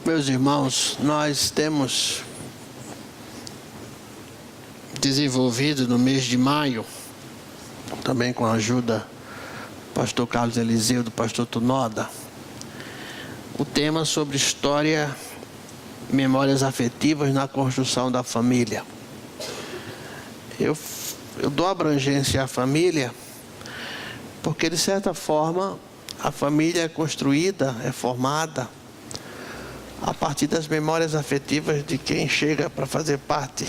Meus irmãos, nós temos desenvolvido no mês de maio, também com a ajuda do pastor Carlos Eliseu, do pastor Tunoda, o tema sobre história, memórias afetivas na construção da família. Eu dou abrangência à família porque, de certa forma, a família é construída, é formada a partir das memórias afetivas de quem chega para fazer parte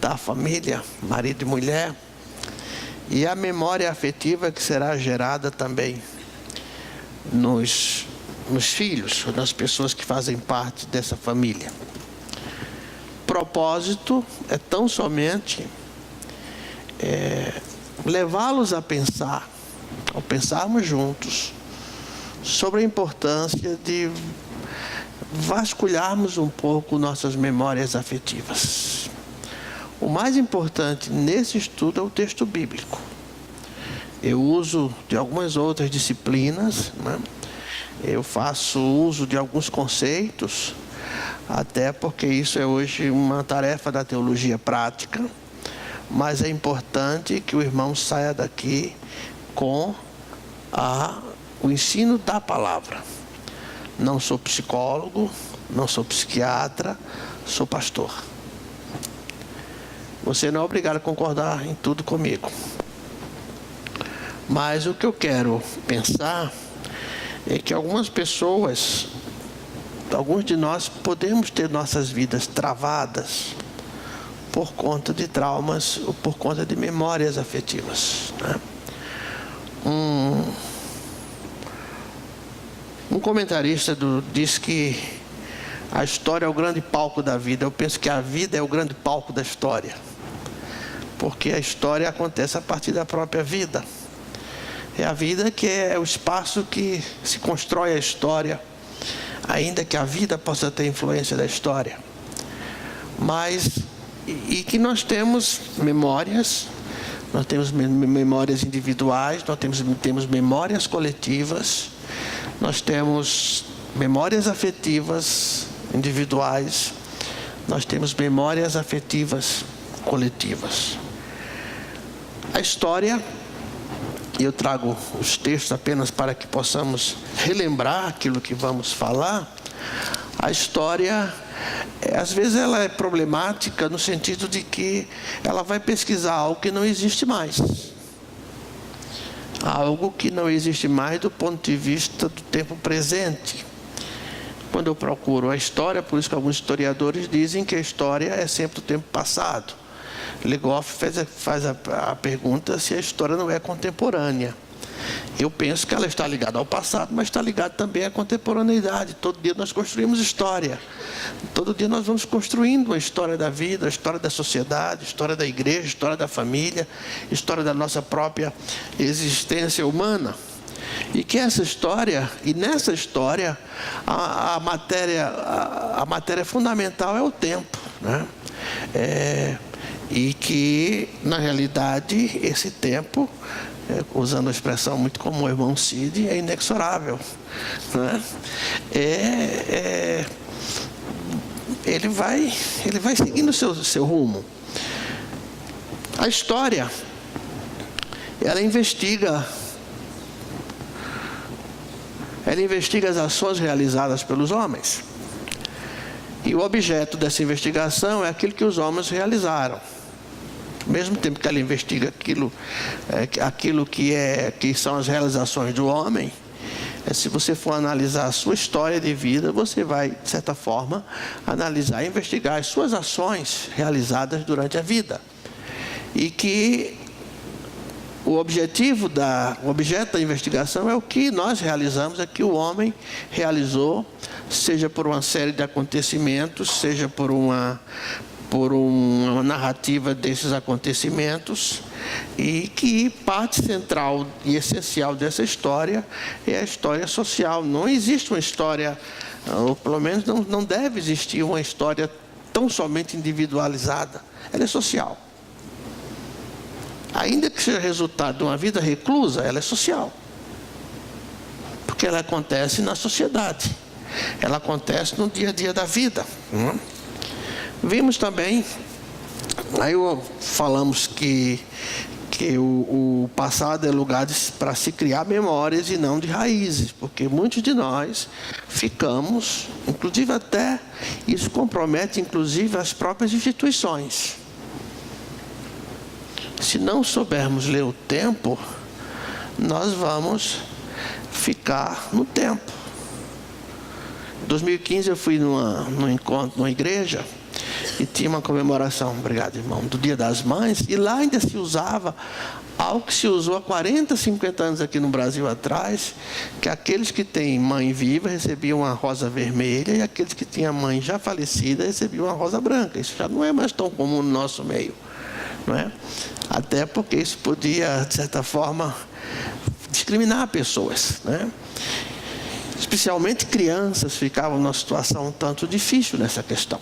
da família, marido e mulher, e a memória afetiva que será gerada também nos filhos, nas pessoas que fazem parte dessa família. O propósito é tão somente levá-los a pensar, ao pensarmos juntos, sobre a importância de vasculharmos um pouco nossas memórias afetivas. O mais importante nesse estudo é o texto bíblico. Eu uso de algumas outras disciplinas, né? Eu faço uso de alguns conceitos, até porque isso é hoje uma tarefa da teologia prática, mas é importante que o irmão saia daqui com o ensino da palavra. Não sou psicólogo, não sou psiquiatra, sou pastor. Você não é obrigado a concordar em tudo comigo. Mas o que eu quero pensar é que algumas pessoas, alguns de nós, podemos ter nossas vidas travadas por conta de traumas ou por conta de memórias afetivas, né? Um comentarista diz que a história é o grande palco da vida. Eu penso que a vida é o grande palco da história, porque a história acontece a partir da própria vida. É a vida que é o espaço que se constrói a história, ainda que a vida possa ter influência da história. Mas, e que nós temos memórias, nós temos memórias individuais, nós temos memórias coletivas, nós temos memórias afetivas individuais, nós temos memórias afetivas coletivas. A história, e eu trago os textos apenas para que possamos relembrar aquilo que vamos falar. A história, às vezes ela é problemática no sentido de que ela vai pesquisar algo que não existe mais. Algo que não existe mais do ponto de vista do tempo presente. Quando eu procuro a história, por isso que alguns historiadores dizem que a história é sempre o tempo passado. Legoff faz a pergunta se a história não é contemporânea. Eu penso que ela está ligada ao passado, mas está ligada também à contemporaneidade. Todo dia nós construímos história. Todo dia nós vamos construindo a história da vida, a história da sociedade, a história da igreja, a história da família, a história da nossa própria existência humana. E que essa história, e nessa história, a matéria fundamental é o tempo, né? E que, na realidade, esse tempo, usando a expressão muito comum, o irmão Cid, é inexorável, né? Ele vai seguindo o seu rumo. A história, ela investiga as ações realizadas pelos homens. E o objeto dessa investigação é aquilo que os homens realizaram. Ao mesmo tempo que ela investiga aquilo que são as realizações do homem, se você for analisar a sua história de vida, você vai, de certa forma, analisar e investigar as suas ações realizadas durante a vida. E que o objeto da investigação é o que nós realizamos, é que o homem realizou, seja por uma série de acontecimentos, seja por uma narrativa desses acontecimentos, e que parte central e essencial dessa história é a história social. Não existe uma história, ou pelo menos não deve existir uma história tão somente individualizada. Ela é social. Ainda que seja resultado de uma vida reclusa, ela é social. Porque ela acontece na sociedade. ela acontece no dia a dia da vida. Vimos também, aí falamos que o passado é lugar para se criar memórias e não de raízes, porque muitos de nós ficamos, inclusive até, isso compromete inclusive as próprias instituições. Se não soubermos ler o tempo, nós vamos ficar no tempo. Em 2015 eu fui num encontro, numa igreja, e tinha uma comemoração, obrigado irmão, do Dia das Mães, e lá ainda se usava algo que se usou há 40, 50 anos aqui no Brasil atrás, que aqueles que têm mãe viva recebiam uma rosa vermelha, e aqueles que tinham mãe já falecida recebiam uma rosa branca. Isso já não é mais tão comum no nosso meio, não é? Até porque isso podia, de certa forma, discriminar pessoas, né? Especialmente crianças ficavam numa situação um tanto difícil nessa questão.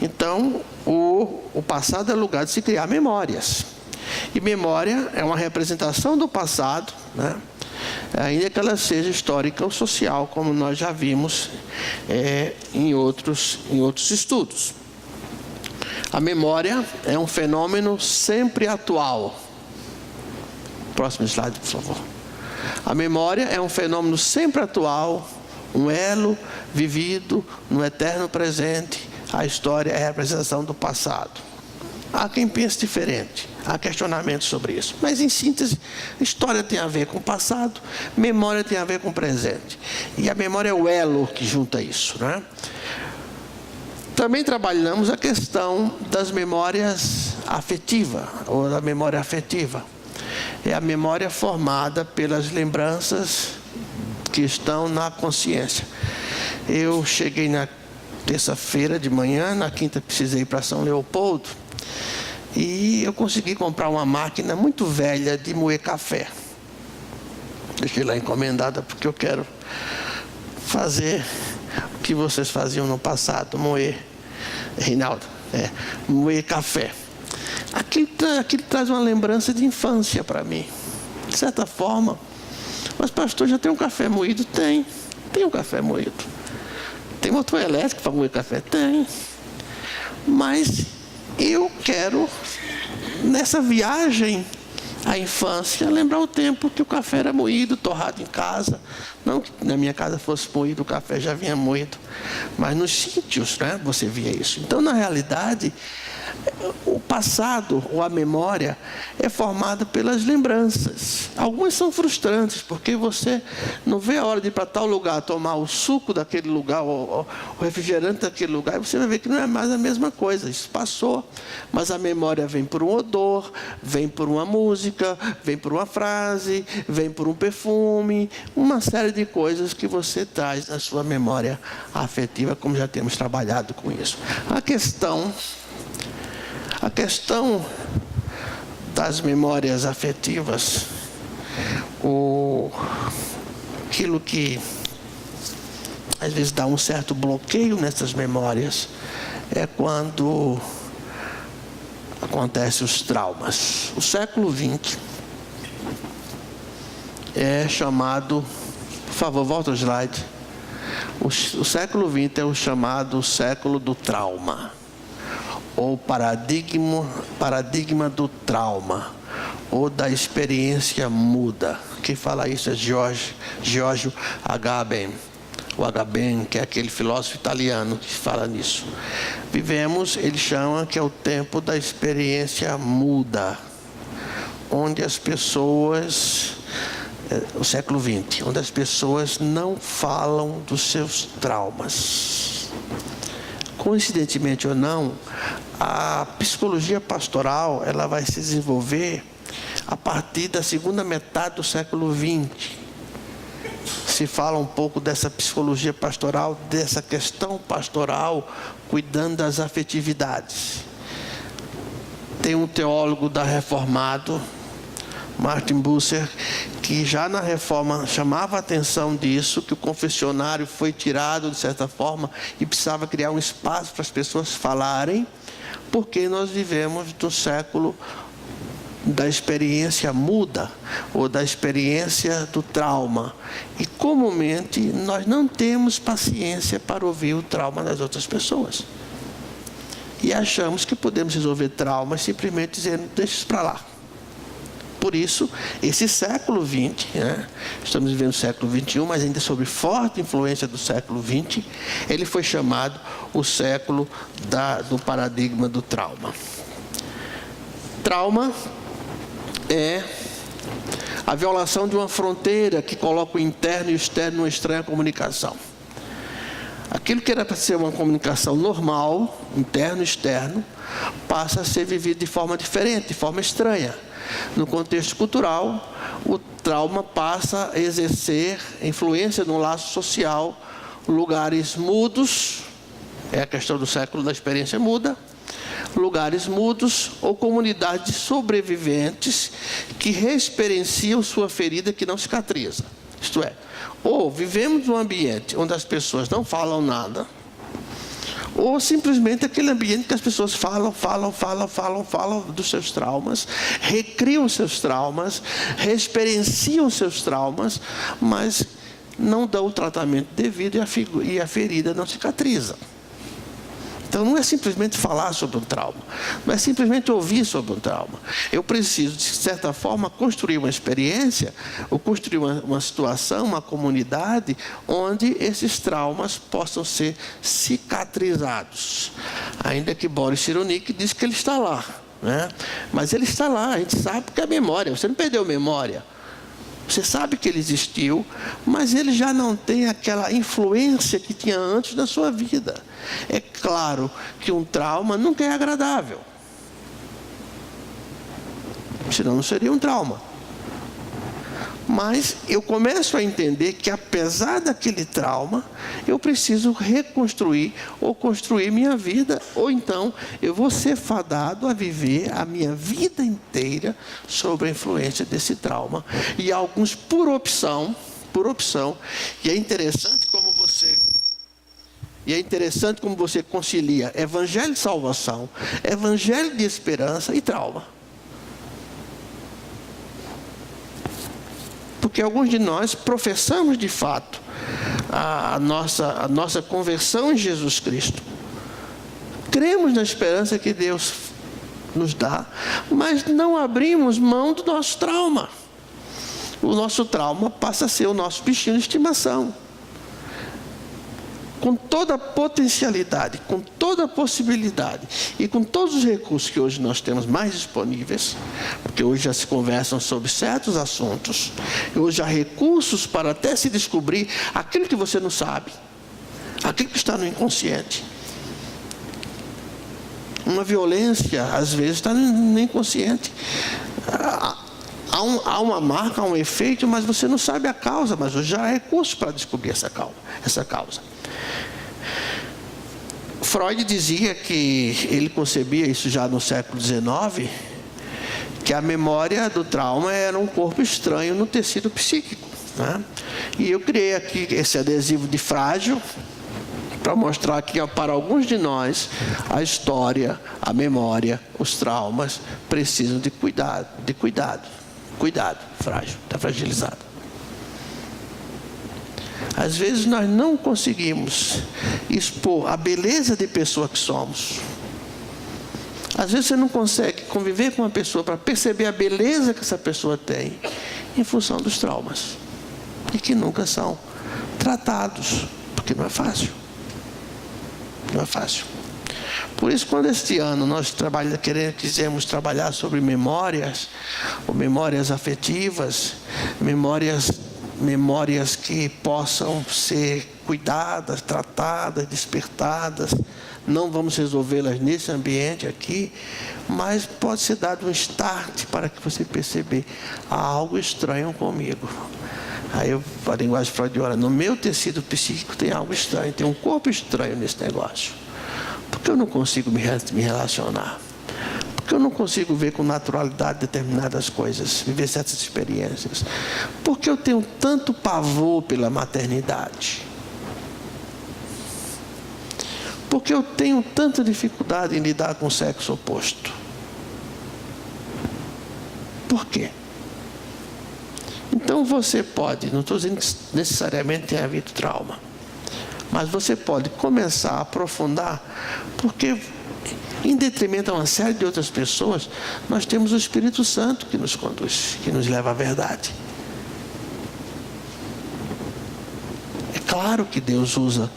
Então, o passado é lugar de se criar memórias. E memória é uma representação do passado, né? Ainda que ela seja histórica ou social, como nós já vimos em outros estudos. A memória é um fenômeno sempre atual. Próximo slide, por favor. A memória é um fenômeno sempre atual, um elo vivido no eterno presente. A história é a representação do passado. Há quem pense diferente, há questionamentos sobre isso. Mas, em síntese, história tem a ver com o passado, memória tem a ver com o presente. E a memória é o elo que junta isso, né? Também trabalhamos a questão das memórias afetivas, ou da memória afetiva. É a memória formada pelas lembranças que estão na consciência. Eu cheguei na terça-feira de manhã, na quinta precisei ir para São Leopoldo, e eu consegui comprar uma máquina muito velha de moer café. Deixei lá encomendada porque eu quero fazer o que vocês faziam no passado, moer, Reinaldo, moer café. Aquilo traz uma lembrança de infância para mim, de certa forma. Mas pastor, já tem um café moído? Tem um café moído. Tem motor elétrico para moer café? Tem. Mas eu quero, nessa viagem à infância, lembrar o tempo que o café era moído, torrado em casa. Não que na minha casa fosse moído, o café já vinha moído. Mas nos sítios, né, você via isso. Então, na realidade, o passado, ou a memória, é formada pelas lembranças. Algumas são frustrantes, porque você não vê a hora de ir para tal lugar, tomar o suco daquele lugar, o refrigerante daquele lugar, e você vai ver que não é mais a mesma coisa. Isso passou, mas a memória vem por um odor, vem por uma música, vem por uma frase, vem por um perfume, uma série de coisas que você traz na sua memória afetiva, como já temos trabalhado com isso. A questão das memórias afetivas, aquilo que às vezes dá um certo bloqueio nessas memórias é quando acontecem os traumas. O século XX é chamado, por favor, volta o slide. O século XX é o chamado século do trauma, ou paradigma do trauma, ou da experiência muda. Quem fala isso é Giorgio Agamben, o Agamben, que é aquele filósofo italiano que fala nisso. Ele chama que é o tempo da experiência muda, onde as pessoas, o século XX, onde as pessoas não falam dos seus traumas. Coincidentemente ou não, a psicologia pastoral ela vai se desenvolver a partir da segunda metade do século XX. Se fala um pouco dessa psicologia pastoral, dessa questão pastoral, cuidando das afetividades. Tem um teólogo reformado, Martin Bucer, que já na reforma chamava a atenção disso, que o confessionário foi tirado de certa forma e precisava criar um espaço para as pessoas falarem, porque nós vivemos no século da experiência muda ou da experiência do trauma. E comumente nós não temos paciência para ouvir o trauma das outras pessoas. E achamos que podemos resolver traumas simplesmente dizendo, deixa isso para lá. Por isso, esse século XX, estamos vivendo o século XXI, mas ainda sob forte influência do século XX, ele foi chamado o século do paradigma do trauma. Trauma é a violação de uma fronteira que coloca o interno e o externo numa estranha comunicação. Aquilo que era para ser uma comunicação normal, interno e externo, passa a ser vivido de forma diferente, de forma estranha. No contexto cultural, o trauma passa a exercer influência no laço social, lugares mudos, é a questão do século da experiência muda, lugares mudos ou comunidades de sobreviventes que reexperienciam sua ferida que não cicatriza. Isto é, ou vivemos num ambiente onde as pessoas não falam nada, ou simplesmente aquele ambiente que as pessoas falam dos seus traumas, recriam seus traumas, reexperienciam seus traumas, mas não dão o tratamento devido e a ferida não cicatriza. Então não é simplesmente falar sobre um trauma, não é simplesmente ouvir sobre um trauma. Eu preciso, de certa forma, construir uma experiência, ou construir uma situação, uma comunidade, onde esses traumas possam ser cicatrizados. Ainda que Boris Cyrulnik diz que ele está lá, mas ele está lá, a gente sabe porque é memória, você não perdeu memória. Você sabe que ele existiu, mas ele já não tem aquela influência que tinha antes na sua vida. É claro que um trauma nunca é agradável. Senão não seria um trauma. Mas eu começo a entender que, apesar daquele trauma, eu preciso reconstruir ou construir minha vida. Ou então, eu vou ser fadado a viver a minha vida inteira sob a influência desse trauma. E alguns por opção, e é interessante como você concilia evangelho de salvação, evangelho de esperança e trauma. Porque alguns de nós professamos de fato a nossa conversão em Jesus Cristo. Cremos na esperança que Deus nos dá, mas não abrimos mão do nosso trauma. O nosso trauma passa a ser o nosso bichinho de estimação. Com toda a potencialidade, com toda a possibilidade e com todos os recursos que hoje nós temos mais disponíveis, porque hoje já se conversam sobre certos assuntos, e hoje há recursos para até se descobrir aquilo que você não sabe, aquilo que está no inconsciente. Uma violência, às vezes, está no inconsciente. Há uma marca, há um efeito, mas você não sabe a causa, mas hoje já há recursos para descobrir essa causa. Freud dizia que ele concebia isso já no século XIX, que a memória do trauma era um corpo estranho no tecido psíquico, E eu criei aqui esse adesivo de frágil para mostrar que para alguns de nós a história, a memória, os traumas precisam de cuidado, frágil, está fragilizado. Às vezes nós não conseguimos expor a beleza de pessoa que somos. Às vezes você não consegue conviver com uma pessoa para perceber a beleza que essa pessoa tem em função dos traumas. E que nunca são tratados, porque não é fácil. Não é fácil. Por isso, quando este ano nós quisemos trabalhar sobre memórias, ou memórias afetivas, memórias que possam ser cuidadas, tratadas, despertadas. Não vamos resolvê-las nesse ambiente aqui, mas pode ser dado um start para que você perceber há algo estranho comigo. Aí a linguagem freudiana, no meu tecido psíquico tem algo estranho, tem um corpo estranho nesse negócio. Por que eu não consigo me relacionar? Porque eu não consigo ver com naturalidade determinadas coisas, viver certas experiências. Porque eu tenho tanto pavor pela maternidade. Porque eu tenho tanta dificuldade em lidar com o sexo oposto. Por quê? Então você pode, não estou dizendo que necessariamente tenha havido trauma, mas você pode começar a aprofundar, porque em detrimento a uma série de outras pessoas, nós temos o Espírito Santo que nos conduz, que nos leva à verdade. É claro que Deus usa,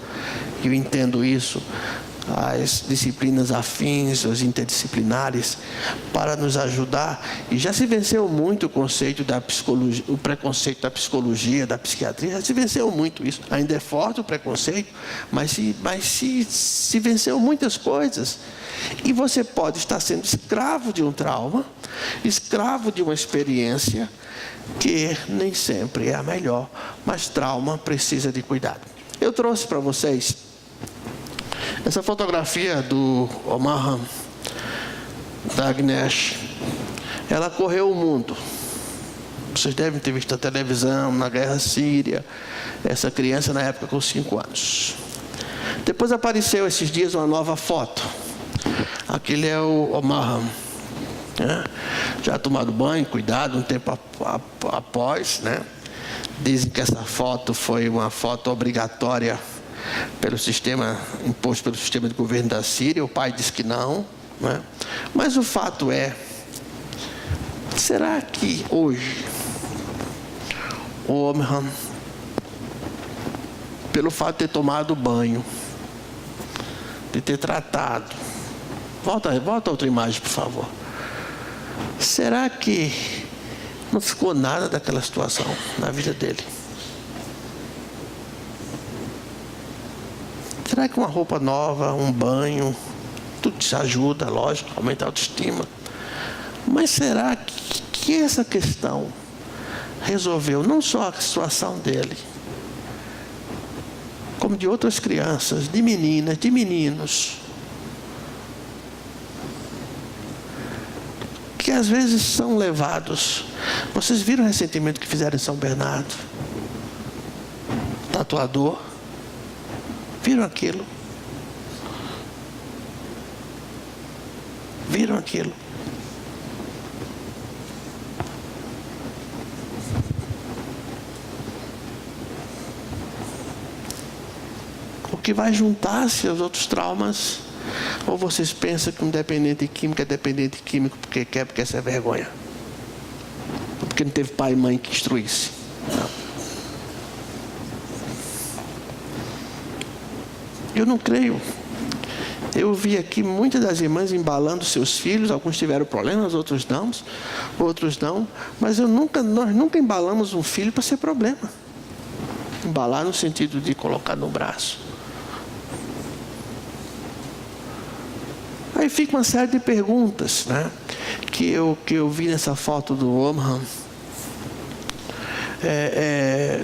eu entendo isso, as disciplinas afins, as interdisciplinares, para nos ajudar. E já se venceu muito o conceito da psicologia, o preconceito da psicologia, da psiquiatria, já se venceu muito isso. Ainda é forte o preconceito, mas se venceu muitas coisas. E você pode estar sendo escravo de um trauma, escravo de uma experiência que nem sempre é a melhor, mas trauma precisa de cuidado. Eu trouxe para vocês essa fotografia do Omar Dagnesh. Ela correu o mundo. Vocês devem ter visto na televisão, na guerra síria, essa criança na época com 5 anos. Depois apareceu esses dias uma nova foto. Aquele é o Omar, né? Já tomado banho, cuidado, um tempo após, né? Dizem que essa foto foi uma foto obrigatória pelo sistema, imposto pelo sistema de governo da Síria. O pai diz que não, né? Mas o fato é, será que hoje o Omar, pelo fato de ter tomado banho, de ter tratado, volta a outra imagem, por favor, será que não ficou nada daquela situação na vida dele? Será que uma roupa nova, um banho, tudo te ajuda, lógico, aumenta a autoestima? Mas será que essa questão resolveu não só a situação dele, como de outras crianças, de meninas, de meninos, que às vezes são levados. Vocês viram recentemente o que fizeram em São Bernardo? Tatuador. Viram aquilo? Viram aquilo? O que vai juntar-se aos outros traumas? Ou vocês pensam que um dependente químico é dependente químico porque quer, porque essa é vergonha? Porque não teve pai e mãe que instruísse? Não. Eu não creio. Eu vi aqui muitas das irmãs embalando seus filhos. Alguns tiveram problemas, outros não. Mas nós nunca embalamos um filho para ser problema. Embalar no sentido de colocar no braço. Aí fica uma série de perguntas, né? Que eu vi nessa foto do Omar.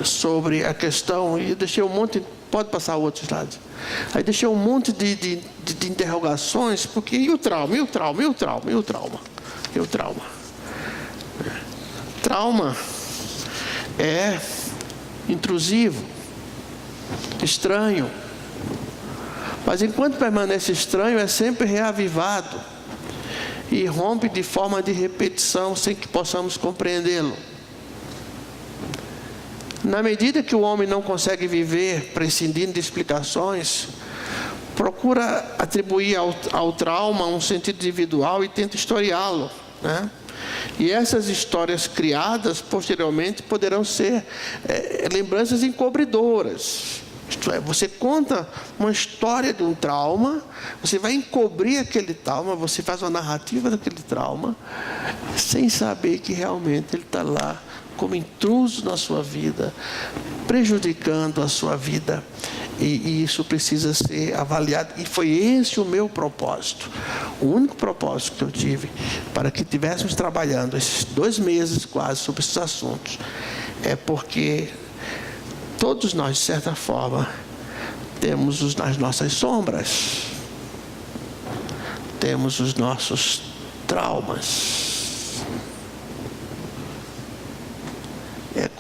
Sobre a questão, e deixei um monte, pode passar o outro slide. Aí deixei um monte de interrogações, porque e o trauma? Trauma é intrusivo, estranho, mas enquanto permanece estranho, é sempre reavivado e rompe de forma de repetição sem que possamos compreendê-lo. Na medida que o homem não consegue viver prescindindo de explicações, procura atribuir ao trauma um sentido individual e tenta historiá-lo, né? E essas histórias criadas posteriormente poderão ser lembranças encobridoras. Isto é, você conta uma história de um trauma, você vai encobrir aquele trauma, você faz uma narrativa daquele trauma, sem saber que realmente ele está lá como intruso na sua vida, prejudicando a sua vida. E isso precisa ser avaliado. E foi esse o meu propósito. O único propósito que eu tive para que estivéssemos trabalhando esses 2 meses quase sobre esses assuntos, é porque todos nós, de certa forma, temos as nossas sombras, temos os nossos traumas.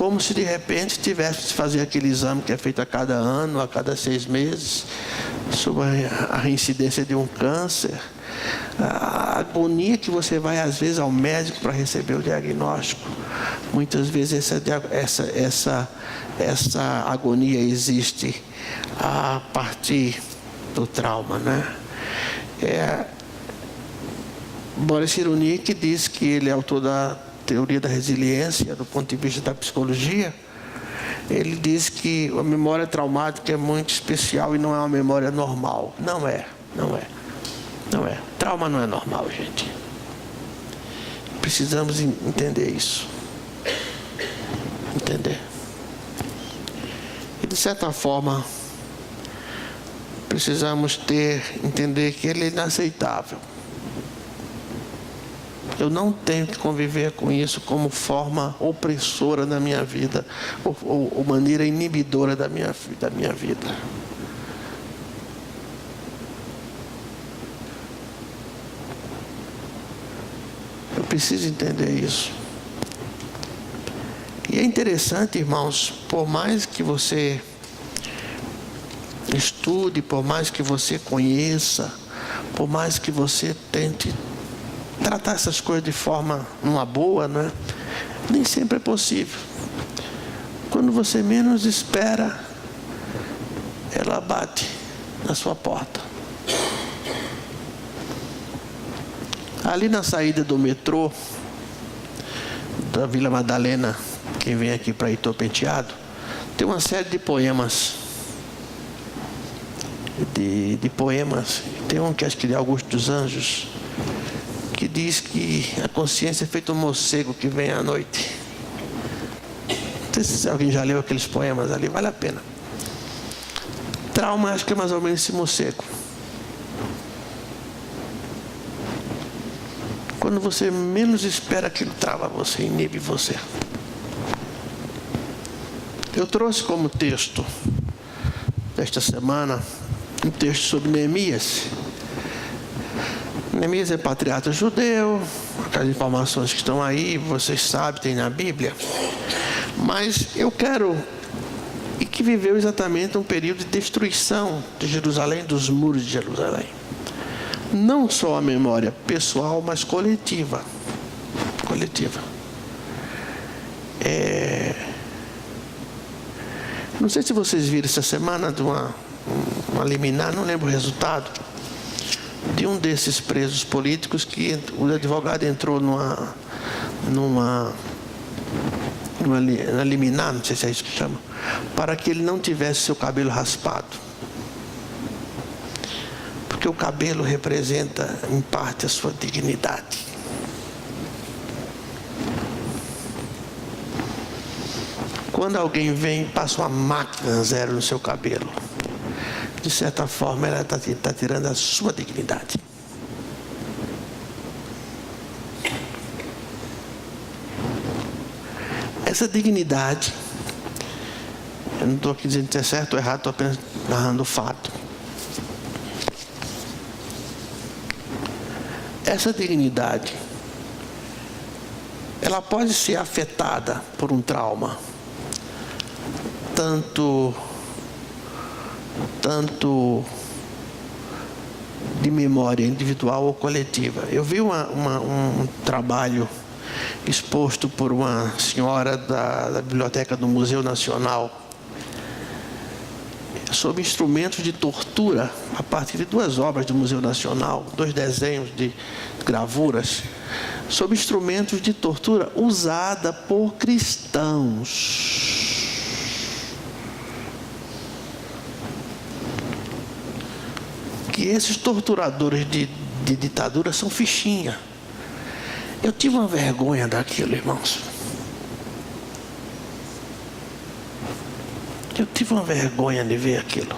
como se de repente tivesse que fazer aquele exame que é feito a cada ano, a cada 6 meses, sobre a reincidência de um câncer. A agonia que você vai às vezes ao médico para receber o diagnóstico. Muitas vezes essa agonia existe a partir do trauma, né? Boris Cyrulnik diz que ele é autor da teoria da resiliência do ponto de vista da psicologia. Ele diz que a memória traumática é muito especial e não é uma memória normal. Não é. Trauma não é normal, gente. Precisamos entender isso. Entender. E de certa forma, precisamos entender que ele é inaceitável. Eu não tenho que conviver com isso como forma opressora da minha vida, ou maneira inibidora da minha vida. Eu preciso entender isso. E é interessante, irmãos, por mais que você estude, por mais que você conheça, por mais que você tente tratar essas coisas de forma numa boa, né? Nem sempre é possível. Quando você menos espera, ela bate na sua porta. Ali na saída do metrô da Vila Madalena, quem vem aqui para Heitor Penteado, tem uma série de poemas. De poemas. Tem um que acho que é de Augusto dos Anjos, que diz que a consciência é feito um morcego que vem à noite. Não sei se alguém já leu aqueles poemas ali, vale a pena. Trauma, acho que é mais ou menos esse morcego. Quando você menos espera, aquilo trava você, inibe você. Eu trouxe como texto desta semana um texto sobre Neemias. Neemias é patriarca judeu, aquelas informações que estão aí, vocês sabem, tem na Bíblia. Mas eu quero, e que viveu exatamente um período de destruição de Jerusalém, dos muros de Jerusalém. Não só a memória pessoal, mas coletiva. Não sei se vocês viram essa semana de uma liminar, não lembro o resultado, de um desses presos políticos que o advogado entrou numa liminar, não sei se é isso que chama, para que ele não tivesse seu cabelo raspado. Porque o cabelo representa, em parte, a sua dignidade. Quando alguém vem e passa uma máquina zero no seu cabelo, de certa forma, ela está tirando a sua dignidade. Essa dignidade, eu não estou aqui dizendo se é certo ou errado, estou apenas narrando o fato. Essa dignidade, ela pode ser afetada por um trauma, tanto de memória individual ou coletiva. Eu vi um trabalho exposto por uma senhora da biblioteca do Museu Nacional sobre instrumentos de tortura a partir de 2 obras do Museu Nacional, 2 desenhos de gravuras sobre instrumentos de tortura usada por cristãos. Que esses torturadores de ditadura são fichinha. Eu tive uma vergonha daquilo, irmãos. Eu tive uma vergonha de ver aquilo.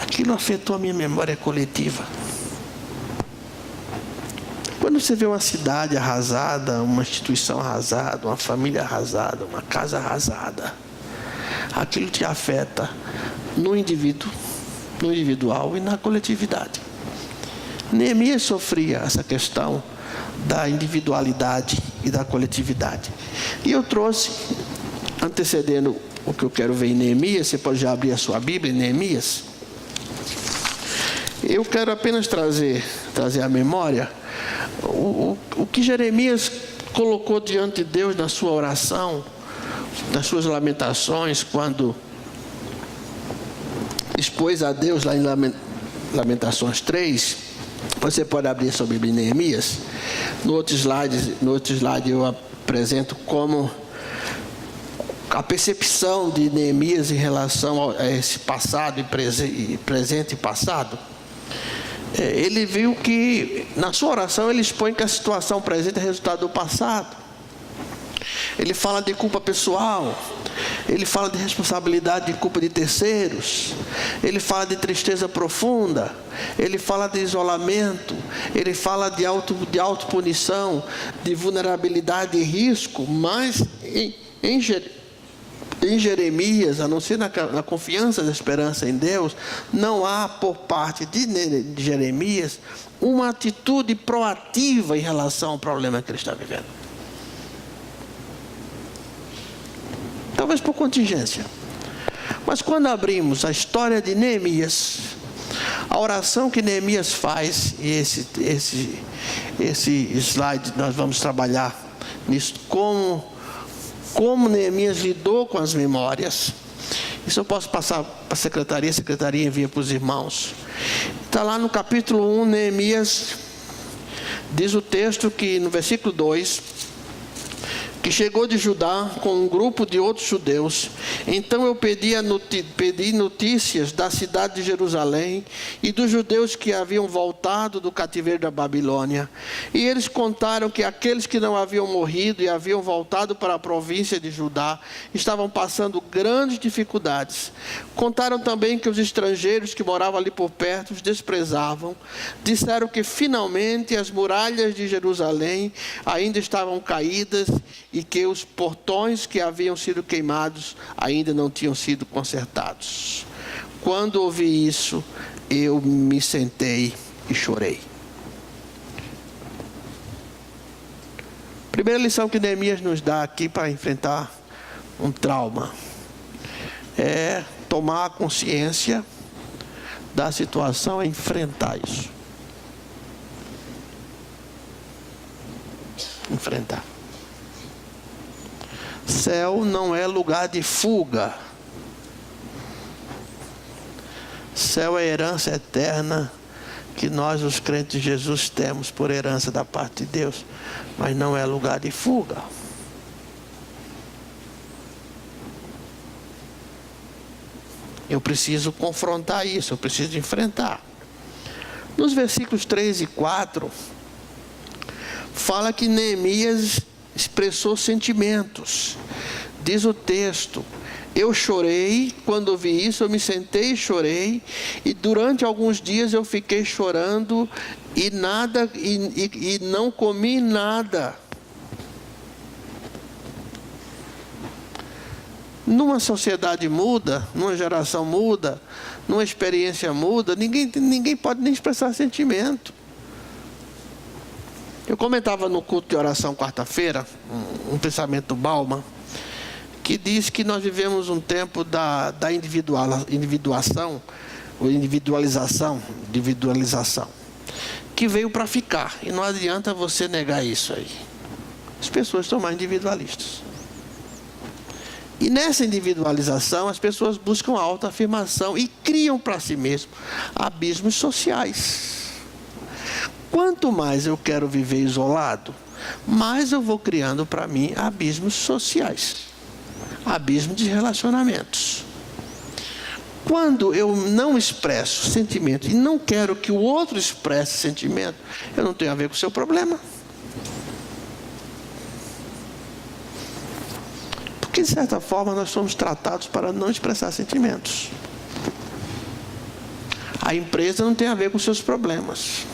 Aquilo afetou a minha memória coletiva. Quando você vê uma cidade arrasada, uma instituição arrasada, uma família arrasada, uma casa arrasada, aquilo te afeta no indivíduo, no individual e na coletividade. Neemias sofria essa questão da individualidade e da coletividade. E eu trouxe, antecedendo o que eu quero ver em Neemias, você pode já abrir a sua Bíblia em Neemias. Eu quero apenas trazer à memória o que Jeremias colocou diante de Deus na sua oração, nas suas lamentações, quando expôs a Deus lá em Lamentações 3. Você pode abrir sua Bíblia em Neemias. No outro slide eu apresento como a percepção de Neemias em relação a esse passado e presente e passado. Ele viu que na sua oração ele expõe que a situação presente é resultado do passado. Ele fala de culpa pessoal, ele fala de responsabilidade de culpa de terceiros, ele fala de tristeza profunda, ele fala de isolamento, ele fala de autopunição, de vulnerabilidade e risco, mas em Jeremias, a não ser na confiança da esperança em Deus, não há por parte de Jeremias uma atitude proativa em relação ao problema que ele está vivendo. Talvez por contingência. Mas quando abrimos a história de Neemias, a oração que Neemias faz, e esse slide nós vamos trabalhar nisso, como Neemias lidou com as memórias. Isso eu posso passar para a secretaria envia para os irmãos. Está lá no capítulo 1, Neemias, diz o texto que no versículo 2, que chegou de Judá com um grupo de outros judeus. Então eu pedi notícias da cidade de Jerusalém e dos judeus que haviam voltado do cativeiro da Babilônia. E eles contaram que aqueles que não haviam morrido e haviam voltado para a província de Judá estavam passando grandes dificuldades. Contaram também que os estrangeiros que moravam ali por perto os desprezavam. Disseram que finalmente as muralhas de Jerusalém ainda estavam caídas e que os portões que haviam sido queimados ainda não tinham sido consertados. Quando ouvi isso, eu me sentei e chorei. Primeira lição que Neemias nos dá aqui para enfrentar um trauma é tomar consciência da situação e enfrentar isso. Enfrentar. Céu não é lugar de fuga. Céu é herança eterna que nós, os crentes de Jesus, temos por herança da parte de Deus, mas não é lugar de fuga. Eu preciso confrontar isso, eu preciso enfrentar. Nos versículos 3 e 4, fala que Neemias expressou sentimentos. Diz o texto: eu chorei quando ouvi isso, eu me sentei e chorei, e durante alguns dias eu fiquei chorando e não comi nada. Numa sociedade muda, numa geração muda, numa experiência muda, ninguém pode nem expressar sentimento. Eu comentava no culto de oração quarta-feira, um pensamento do Bauman, que diz que nós vivemos um tempo da individuação, ou individualização, que veio para ficar. E não adianta você negar isso aí. As pessoas estão mais individualistas. E nessa individualização, as pessoas buscam a autoafirmação e criam para si mesmo abismos sociais. Quanto mais eu quero viver isolado, mais eu vou criando para mim abismos sociais, abismos de relacionamentos. Quando eu não expresso sentimento e não quero que o outro expresse sentimento, eu não tenho a ver com o seu problema. Porque, de certa forma, nós somos tratados para não expressar sentimentos. A empresa não tem a ver com os seus problemas.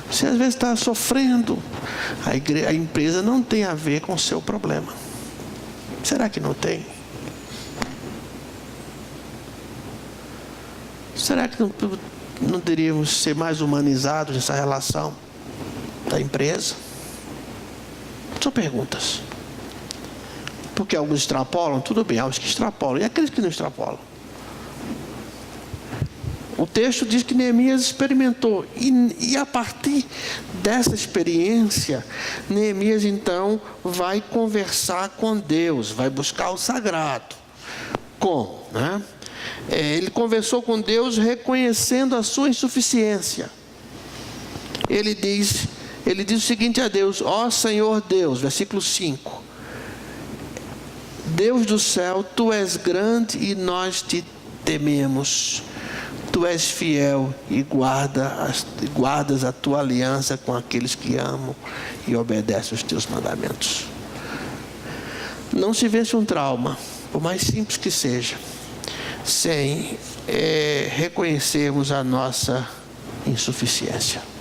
Você às vezes está sofrendo. A empresa não tem a ver com o seu problema. Será que não tem? Será que Não deveríamos ser mais humanizados nessa relação da empresa? São perguntas. Porque alguns extrapolam, tudo bem, há os que extrapolam. E aqueles que não extrapolam? O texto diz que Neemias experimentou. E a partir dessa experiência, Neemias então vai conversar com Deus, vai buscar o sagrado. Como? Né? Ele conversou com Deus reconhecendo a sua insuficiência. Ele diz o seguinte a Deus: ó Senhor Deus, versículo 5. Deus do céu, Tu és grande e nós Te tememos. Tu és fiel e guardas a Tua aliança com aqueles que amam e obedecem os Teus mandamentos. Não se vence um trauma, por mais simples que seja, sem reconhecermos a nossa insuficiência.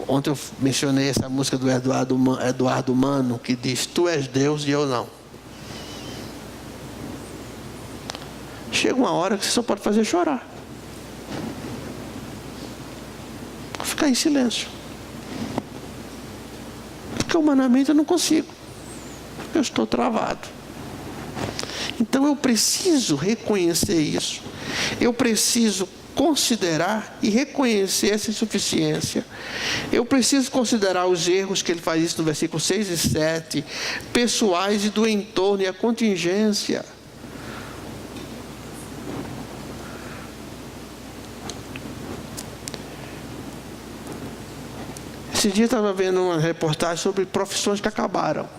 Ontem eu mencionei essa música do Eduardo Mano, que diz: Tu és Deus e eu não. Chega uma hora que você só pode fazer chorar. Ficar em silêncio. Porque humanamente eu não consigo. Eu estou travado. Então eu preciso reconhecer isso. Eu preciso considerar e reconhecer essa insuficiência. Eu preciso considerar os erros, que ele faz isso no versículo 6 e 7, pessoais e do entorno e a contingência. Esse dia eu estava vendo uma reportagem sobre profissões que acabaram.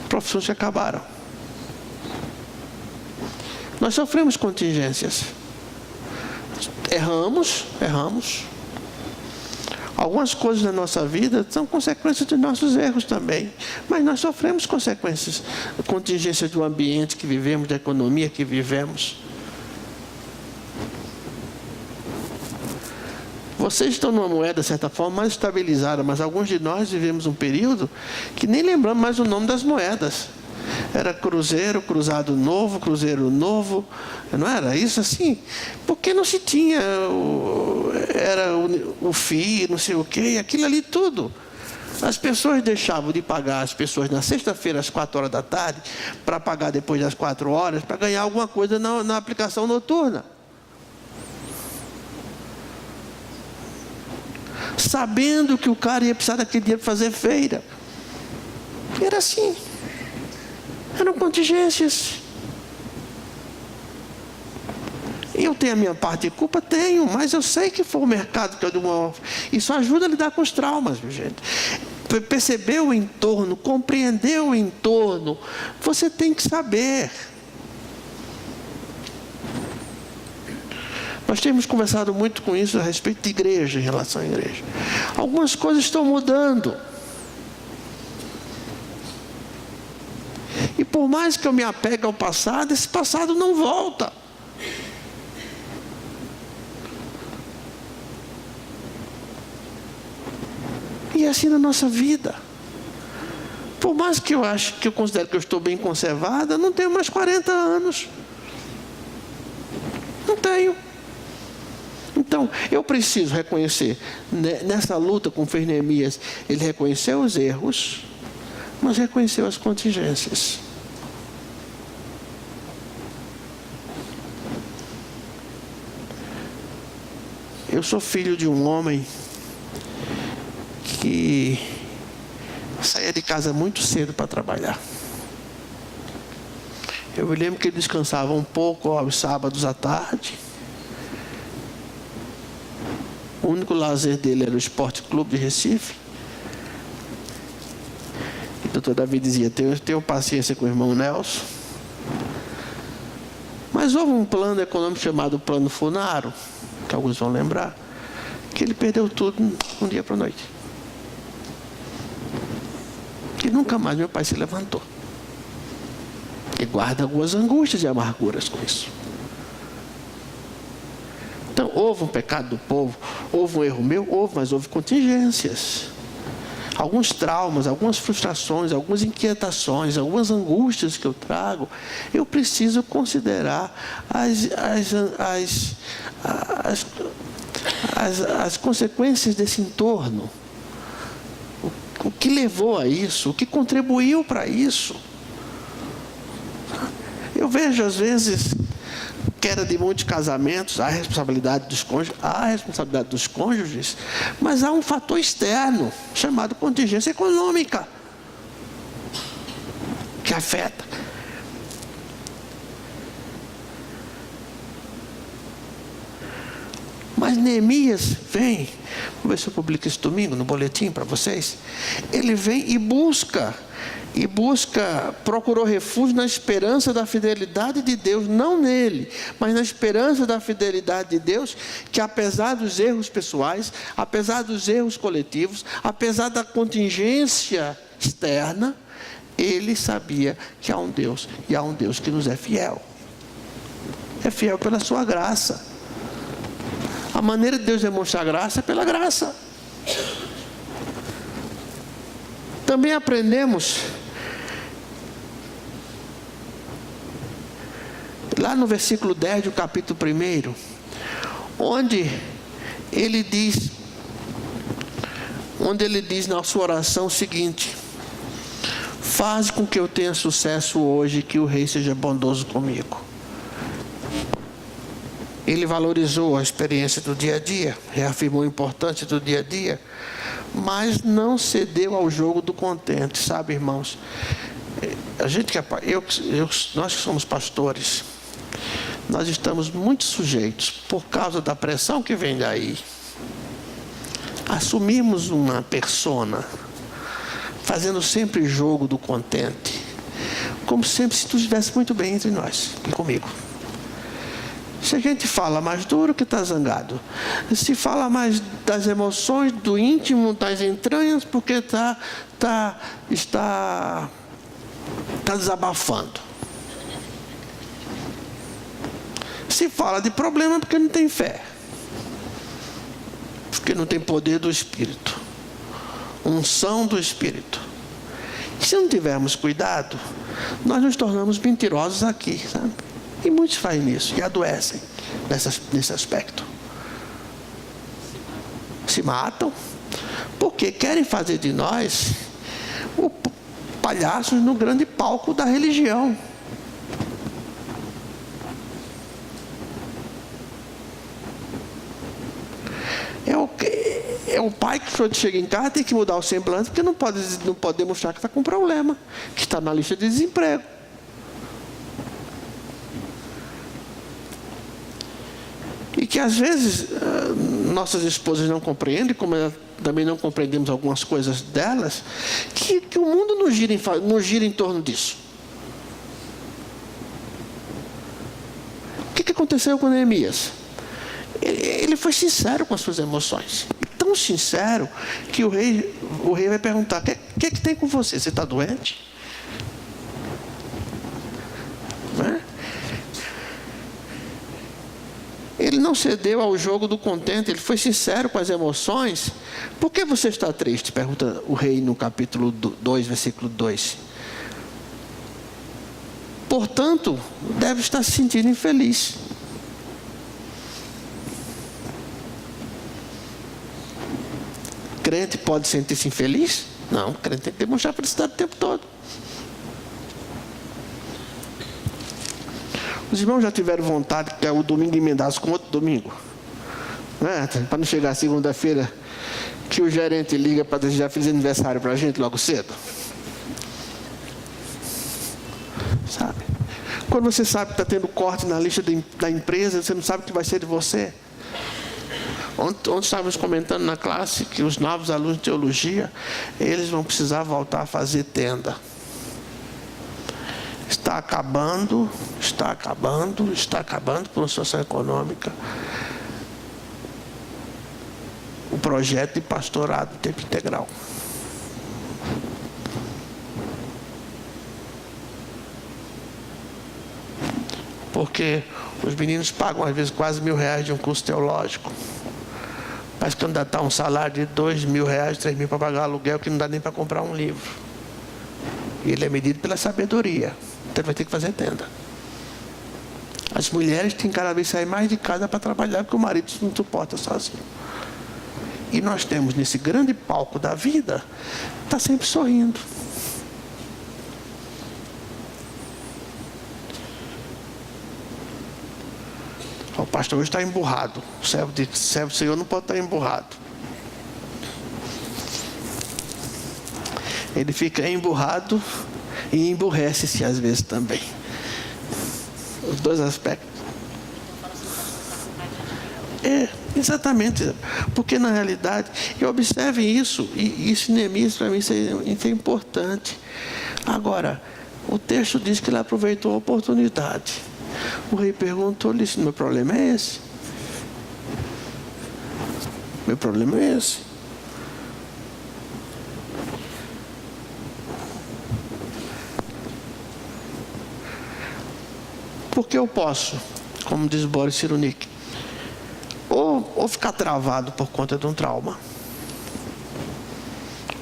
Profissões que acabaram. Nós sofremos contingências. Erramos. Algumas coisas na nossa vida são consequências de nossos erros também. Mas nós sofremos consequências, contingências do ambiente que vivemos, da economia que vivemos. Vocês estão numa moeda, de certa forma, mais estabilizada, mas alguns de nós vivemos um período que nem lembramos mais o nome das moedas. Era cruzeiro, cruzado novo, cruzeiro novo, não era isso assim? Porque não se tinha, era o FII, não sei o quê, aquilo ali tudo. As pessoas deixavam de pagar as pessoas na sexta-feira às 4 horas da tarde, para pagar depois das 4 horas, para ganhar alguma coisa na aplicação noturna. Sabendo que o cara ia precisar daquele dinheiro para fazer feira. Era assim. Eram contingências. Eu tenho a minha parte de culpa? Tenho, mas eu sei que foi o mercado que eu dei uma... Isso ajuda a lidar com os traumas, minha gente. Perceber o entorno, compreender o entorno, você tem que saber. Nós temos conversado muito com isso a respeito de igreja, em relação à igreja. Algumas coisas estão mudando. E por mais que eu me apegue ao passado, esse passado não volta. E é assim na nossa vida. Por mais que eu considere que eu estou bem conservada, eu não tenho mais 40 anos. Não tenho. Então, eu preciso reconhecer, nessa luta com Neemias, ele reconheceu os erros, mas reconheceu as contingências. Eu sou filho de um homem que saía de casa muito cedo para trabalhar. Eu me lembro que ele descansava um pouco aos sábados à tarde. O único lazer dele era o Esporte Clube de Recife. E o doutor Davi dizia: tenho paciência com o irmão Nelson. Mas houve um plano econômico chamado Plano Funaro, que alguns vão lembrar, que ele perdeu tudo um dia para a noite. E nunca mais meu pai se levantou. E guarda algumas angústias e amarguras com isso. Então, houve um pecado do povo, houve um erro meu, mas houve contingências. Alguns traumas, algumas frustrações, algumas inquietações, algumas angústias que eu trago, eu preciso considerar as consequências desse entorno. O que levou a isso, o que contribuiu para isso. Eu vejo às vezes queda de muitos casamentos, há responsabilidade dos cônjuges, mas há um fator externo, chamado contingência econômica, que afeta. Mas Neemias vem, vou ver se eu publico esse domingo no boletim para vocês, ele vem e procurou refúgio na esperança da fidelidade de Deus, não nele, mas na esperança da fidelidade de Deus, que apesar dos erros pessoais, apesar dos erros coletivos, apesar da contingência externa, ele sabia que há um Deus, e há um Deus que nos é fiel. É fiel pela sua graça. A maneira de Deus demonstrar graça é pela graça. Também aprendemos lá no versículo 10 do capítulo 1, onde ele diz na sua oração o seguinte: faz com que eu tenha sucesso hoje, que o rei seja bondoso comigo. Ele valorizou a experiência do dia a dia, reafirmou a importância do dia a dia, mas não cedeu ao jogo do contente, sabe, irmãos? Nós que somos pastores, nós estamos muito sujeitos, por causa da pressão que vem daí, assumimos uma persona, fazendo sempre jogo do contente, como sempre se tudo estivesse muito bem entre nós e comigo. Se a gente fala mais duro, que está zangado. Se fala mais das emoções, do íntimo, das entranhas, porque está desabafando. Se fala de problema, porque não tem fé. Porque não tem poder do Espírito. Unção do Espírito. E se não tivermos cuidado, nós nos tornamos mentirosos aqui, sabe? E muitos fazem isso e adoecem nesse aspecto. Se matam porque querem fazer de nós palhaços no grande palco da religião. É o pai que quando chega em casa tem que mudar o semblante, porque não pode demonstrar que está com problema, que está na lista de desemprego. E que às vezes nossas esposas não compreendem, como também não compreendemos algumas coisas delas, que o mundo não gira em torno disso. O que aconteceu com Neemias? Ele foi sincero com as suas emoções. Tão sincero que o rei vai perguntar: o que tem com você? Você está doente? Não é? Ele não cedeu ao jogo do contente, ele foi sincero com as emoções. Por que você está triste? Pergunta o rei no capítulo 2, versículo 2. Portanto, deve estar se sentindo infeliz. Crente pode sentir-se infeliz? Não, crente tem que demonstrar felicidade o tempo todo. Os irmãos já tiveram vontade que o domingo emendasse com outro domingo? Para não chegar segunda-feira que o gerente liga para desejar feliz aniversário para a gente logo cedo. Sabe? Quando você sabe que está tendo corte na lista da empresa, você não sabe o que vai ser de você. Ontem estávamos comentando na classe que os novos alunos de teologia, eles vão precisar voltar a fazer tenda. Está acabando por uma situação econômica o projeto de pastorado de tempo integral. Porque os meninos pagam às vezes quase R$1.000 de um curso teológico. Mas candidatar um salário de R$2.000, R$3.000 para pagar aluguel que não dá nem para comprar um livro. E ele é medido pela sabedoria. Então ele vai ter que fazer tenda. As mulheres têm cada vez sair mais de casa para trabalhar, porque o marido não suporta sozinho. E nós temos nesse grande palco da vida, está sempre sorrindo. O pastor hoje está emburrado. O servo do Senhor não pode estar emburrado. Ele fica emburrado e emburrece-se às vezes também. Os dois aspectos. Exatamente. Porque na realidade, e observem isso, e isso Neemias para mim isso é importante. Agora, o texto diz que ele aproveitou a oportunidade. O rei perguntou-lhe: meu problema é esse? Meu problema é esse? Porque eu posso, como diz Boris Cyrulnik, ou ficar travado por conta de um trauma.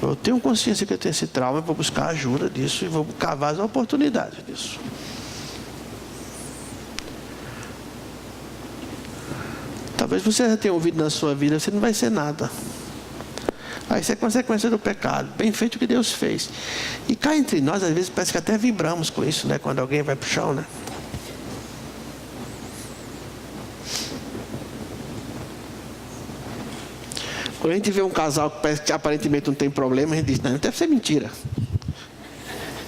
Eu tenho consciência que eu tenho esse trauma, eu vou buscar ajuda disso e vou cavar as oportunidades disso. Talvez você já tenha ouvido na sua vida: você não vai ser nada. Aí isso é consequência do pecado. Bem feito o que Deus fez. E cá entre nós, às vezes, parece que até vibramos com isso, né? Quando alguém vai para o chão, né? Quando a gente vê um casal que parece que aparentemente não tem problema, a gente diz: não, deve ser mentira.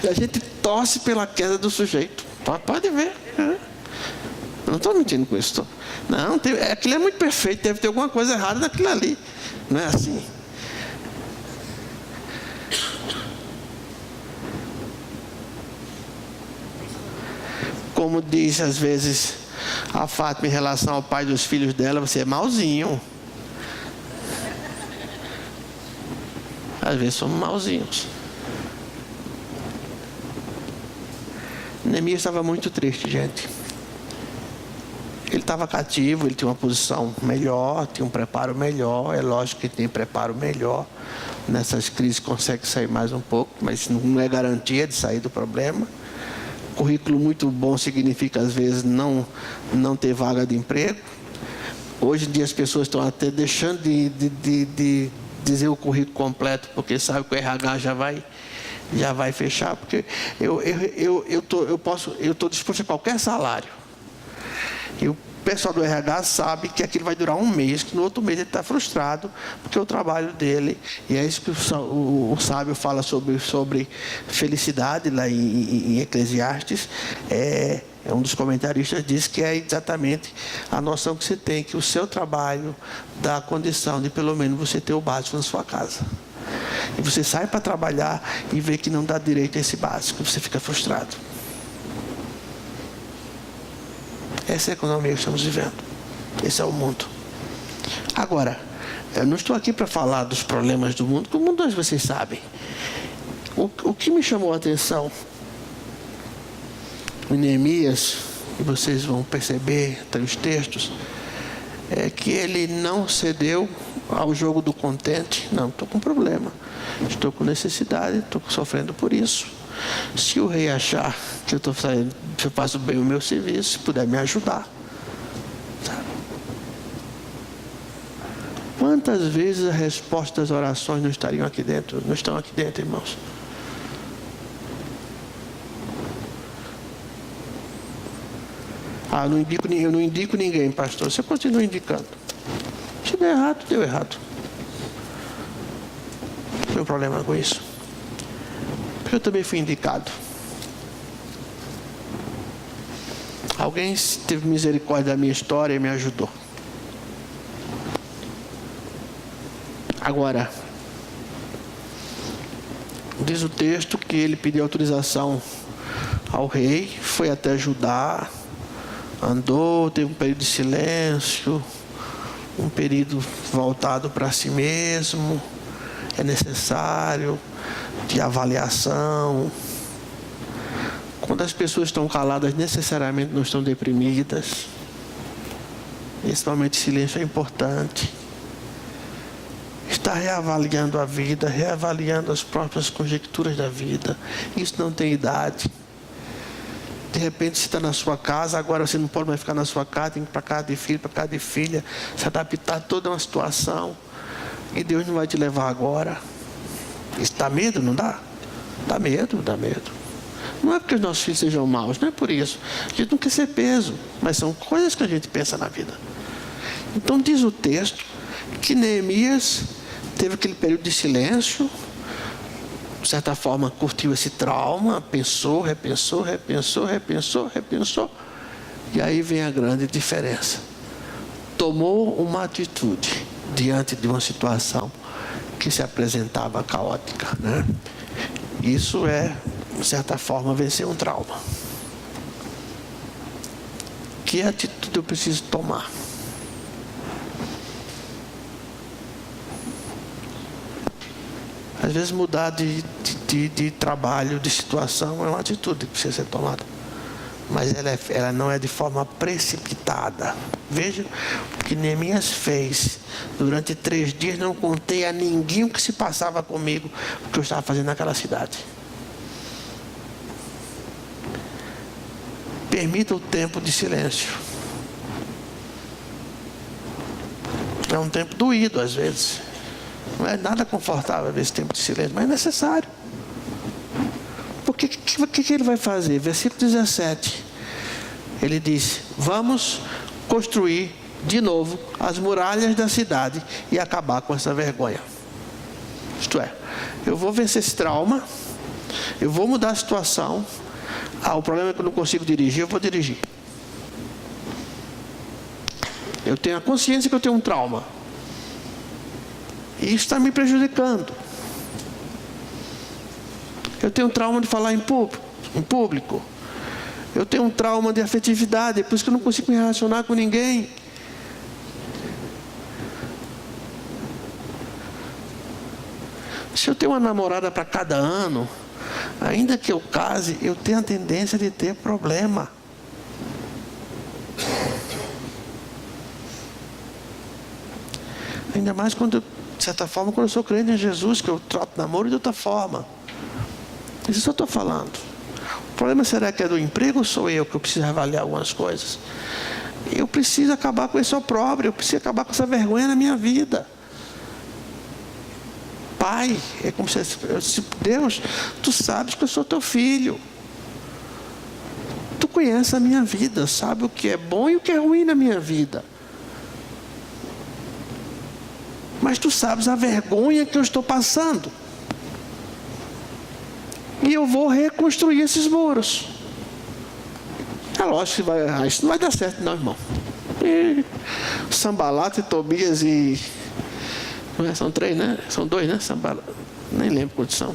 E a gente torce pela queda do sujeito. Pode ver. Eu não estou mentindo com isso. Não, aquilo é muito perfeito, deve ter alguma coisa errada naquilo ali. Não é assim. Como diz às vezes a Fátima em relação ao pai dos filhos dela: você é mauzinho. Às vezes somos mauzinhos. Neemias estava muito triste, gente. Ele estava cativo, ele tinha uma posição melhor, tinha um preparo melhor. É lógico que tem preparo melhor. Nessas crises consegue sair mais um pouco, mas não é garantia de sair do problema. Currículo muito bom significa às vezes não ter vaga de emprego. Hoje em dia as pessoas estão até deixando de dizer o currículo completo, porque sabe que o RH já vai fechar. Porque eu estou disposto a qualquer salário. E o pessoal do RH sabe que aquilo vai durar um mês, que no outro mês ele está frustrado, porque o trabalho dele, e é isso que o sábio fala sobre felicidade lá em Eclesiastes, um dos comentaristas diz que é exatamente a noção que você tem, que o seu trabalho dá a condição de pelo menos você ter o básico na sua casa. E você sai para trabalhar e vê que não dá direito a esse básico, você fica frustrado. Essa é a economia que estamos vivendo. Esse é o mundo. Agora, eu não estou aqui para falar dos problemas do mundo, porque o mundo, vocês sabem. O que me chamou a atenção em Neemias, e vocês vão perceber nos textos, é que ele não cedeu ao jogo do contente. Não, estou com problema, estou com necessidade, estou sofrendo por isso. Se o rei achar que eu faço bem o meu serviço, se puder me ajudar, sabe? Quantas vezes a resposta das orações não estariam aqui dentro? Não estão aqui dentro, irmãos. Eu não indico ninguém, pastor. Você continua indicando. Se der errado, deu errado. Não tem problema com isso. Porque eu também fui indicado. Alguém teve misericórdia da minha história e me ajudou. Agora, diz o texto que ele pediu autorização ao rei, foi até Judá, andou, teve um período de silêncio, um período voltado para si mesmo. É necessário de avaliação. Quando as pessoas estão caladas, necessariamente não estão deprimidas. Esse momento de silêncio é importante. Está reavaliando a vida, reavaliando as próprias conjecturas da vida. Isso não tem idade. De repente você está na sua casa, agora você não pode mais ficar na sua casa, tem que ir para casa de filho, para casa de filha, se adaptar a toda uma situação. E Deus não vai te levar agora. Isso dá medo, não dá? Dá medo, dá medo. Não é porque os nossos filhos sejam maus, não é por isso. A gente não quer ser peso, mas são coisas que a gente pensa na vida. Então diz o texto que Neemias teve aquele período de silêncio, de certa forma curtiu esse trauma, pensou, repensou, e aí vem a grande diferença. Tomou uma atitude diante de uma situação que se apresentava caótica, né? Isso é, de certa forma, vencer um trauma. Que atitude eu preciso tomar? Às vezes mudar de trabalho, de situação, é uma atitude que precisa ser tomada. Mas ela não é de forma precipitada. Veja o que Neemias fez. Durante 3 dias não contei a ninguém o que se passava comigo, o que eu estava fazendo naquela cidade. Permita o tempo de silêncio. É um tempo doído às vezes. Não é nada confortável esse tempo de silêncio, mas é necessário. Porque o que ele vai fazer? Versículo 17. Ele diz: vamos construir de novo as muralhas da cidade e acabar com essa vergonha. Isto é, eu vou vencer esse trauma, eu vou mudar a situação. O problema é que eu não consigo dirigir, eu vou dirigir. Eu tenho a consciência que eu tenho um trauma. E isso está me prejudicando. Eu tenho um trauma de falar em público. Eu tenho um trauma de afetividade, é por isso que eu não consigo me relacionar com ninguém. Se eu tenho uma namorada para cada ano, ainda que eu case, eu tenho a tendência de ter problema. Ainda mais quando, de certa forma, quando eu sou crente em Jesus, que eu trato namoro de outra forma. Isso eu estou falando. O problema será que é do emprego ou sou eu que eu preciso avaliar algumas coisas? Eu preciso acabar com esse opróbrio, eu preciso acabar com essa vergonha na minha vida. Pai, é como se Deus, tu sabes que eu sou teu filho. Tu conheces a minha vida, sabe o que é bom e o que é ruim na minha vida. Mas tu sabes a vergonha que eu estou passando. E eu vou reconstruir esses muros. É lógico que isso não vai dar certo não, irmão. Sanbalate, Tobias e... São 3, né? São 2, né? Nem lembro quantos são.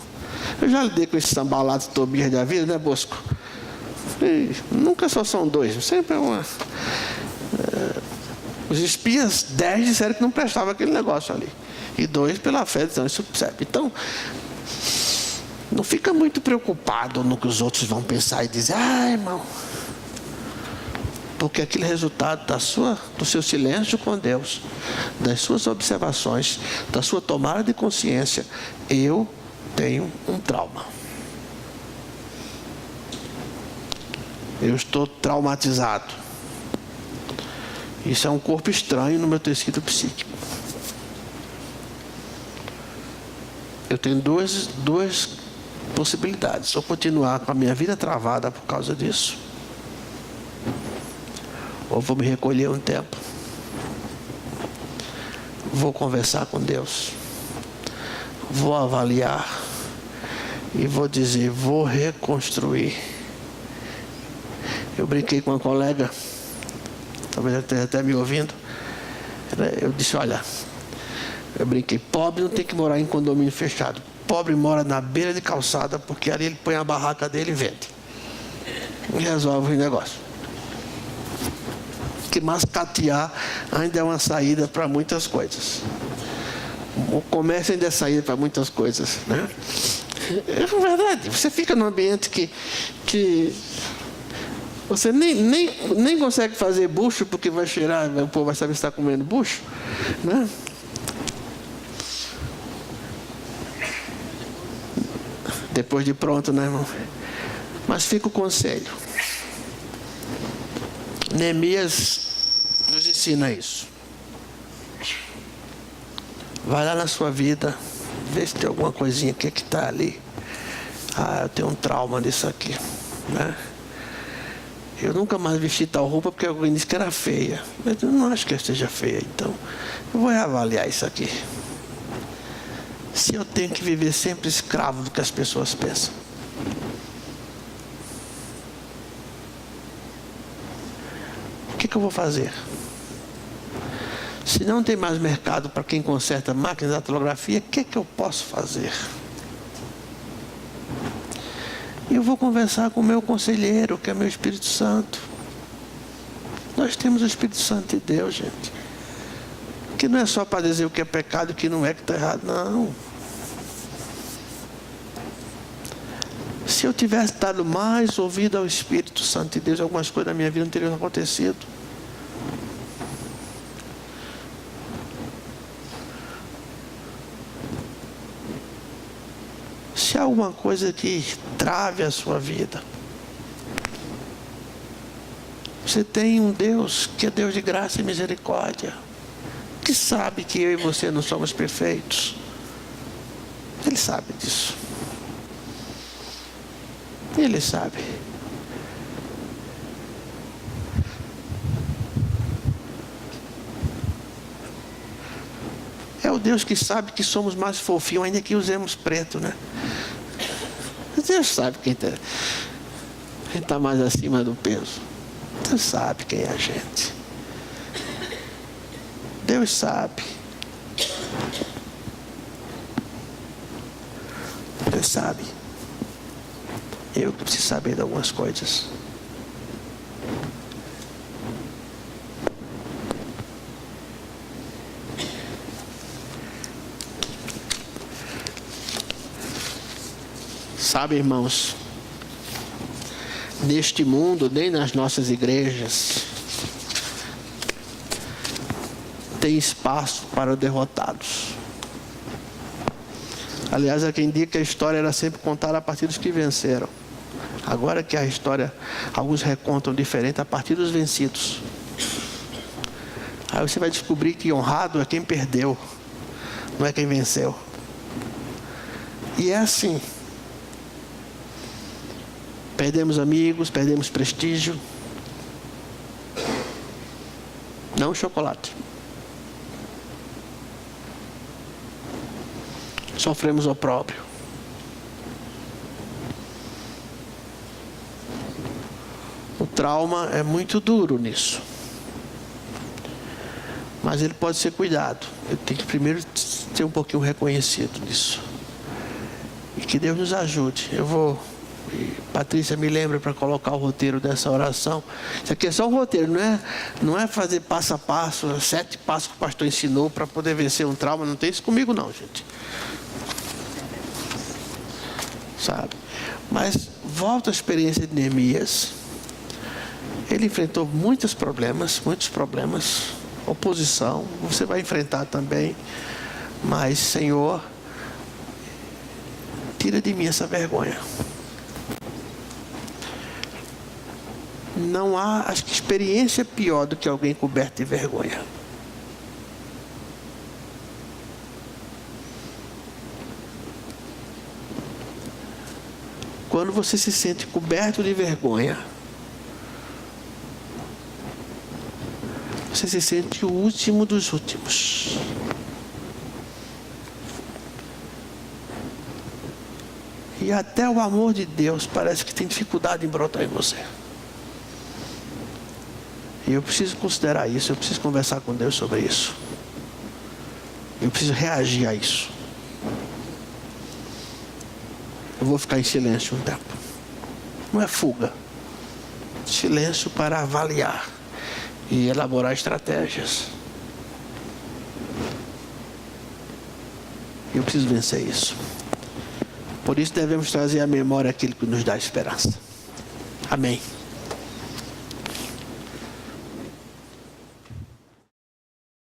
Eu já lidei com esse Sanbalate e Tobias da vida, né, Bosco? Nunca só são 2, sempre é uma... Os espias 10 disseram que não prestava aquele negócio ali. E 2 pela fé disseram, isso percebe. Então, não fica muito preocupado no que os outros vão pensar e dizer, irmão. Porque aquele resultado do seu silêncio com Deus, das suas observações, da sua tomada de consciência, eu tenho um trauma. Eu estou traumatizado. Isso é um corpo estranho no meu tecido psíquico. Eu tenho duas possibilidades. Ou continuar com a minha vida travada por causa disso, ou vou me recolher um tempo, vou conversar com Deus, vou avaliar e vou dizer, vou reconstruir. Eu brinquei com uma colega, talvez ela esteja até me ouvindo. Eu disse, olha, eu brinquei, pobre não tem que morar em condomínio fechado. Pobre mora na beira de calçada, porque ali ele põe a barraca dele e vende. E resolve o negócio. Que mascatear ainda é uma saída para muitas coisas. O comércio ainda é saída para muitas coisas, né? É verdade. Você fica num ambiente que Você nem consegue fazer bucho, porque vai cheirar, o povo vai saber se está comendo bucho, né? Depois de pronto, né, irmão? Mas fica o conselho. Neemias nos ensina isso. Vai lá na sua vida, vê se tem alguma coisinha que está ali. Ah, eu tenho um trauma disso aqui, né? Eu nunca mais vesti tal roupa porque alguém disse que era feia. Mas eu não acho que eu esteja feia, então eu vou avaliar isso aqui. Se eu tenho que viver sempre escravo do que as pessoas pensam, o que eu vou fazer? Se não tem mais mercado para quem conserta máquinas de datilografia, o que eu posso fazer? Eu vou conversar com o meu conselheiro, que é meu Espírito Santo. Nós temos o Espírito Santo de Deus, gente. Que não é só para dizer o que é pecado e o que não é, que está errado, não. Se eu tivesse dado mais ouvido ao Espírito Santo de Deus, algumas coisas na minha vida não teriam acontecido. Se há alguma coisa que trave a sua vida, você tem um Deus que é Deus de graça e misericórdia, que sabe que eu e você não somos perfeitos. Ele sabe disso. Ele sabe. É o Deus que sabe que somos mais fofinhos, ainda que usemos preto, né? Deus sabe quem está mais acima do peso. Deus sabe quem é a gente. Deus sabe. Deus sabe. Eu que preciso saber de algumas coisas. Sabe, irmãos, neste mundo, nem nas nossas igrejas, tem espaço para derrotados. Aliás, há quem diga que a história era sempre contada a partir dos que venceram. Agora que a história, alguns recontam diferente a partir dos vencidos. Aí você vai descobrir que honrado é quem perdeu, não é quem venceu. E é assim. Perdemos amigos, perdemos prestígio. Não chocolate. Sofremos opróbrio. O trauma é muito duro nisso. Mas ele pode ser cuidado. Eu tenho que primeiro ser um pouquinho reconhecido nisso. E que Deus nos ajude. Patrícia, me lembra para colocar o roteiro dessa oração. Isso aqui é só um roteiro, não é fazer passo a passo, 7 passos que o pastor ensinou para poder vencer um trauma. Não tem isso comigo não, gente. Sabe? Mas volta à experiência de Neemias. Ele enfrentou muitos problemas, oposição, você vai enfrentar também. Mas, Senhor, tira de mim essa vergonha. Não há, acho que, experiência pior do que alguém coberto de vergonha. Quando você se sente coberto de vergonha, você se sente o último dos últimos. E até o amor de Deus parece que tem dificuldade em brotar em você. E eu preciso considerar isso, eu preciso conversar com Deus sobre isso. Eu preciso reagir a isso. Eu vou ficar em silêncio um tempo. Não é fuga. Silêncio para avaliar e elaborar estratégias. Eu preciso vencer isso. Por isso devemos trazer à memória aquilo que nos dá esperança. Amém.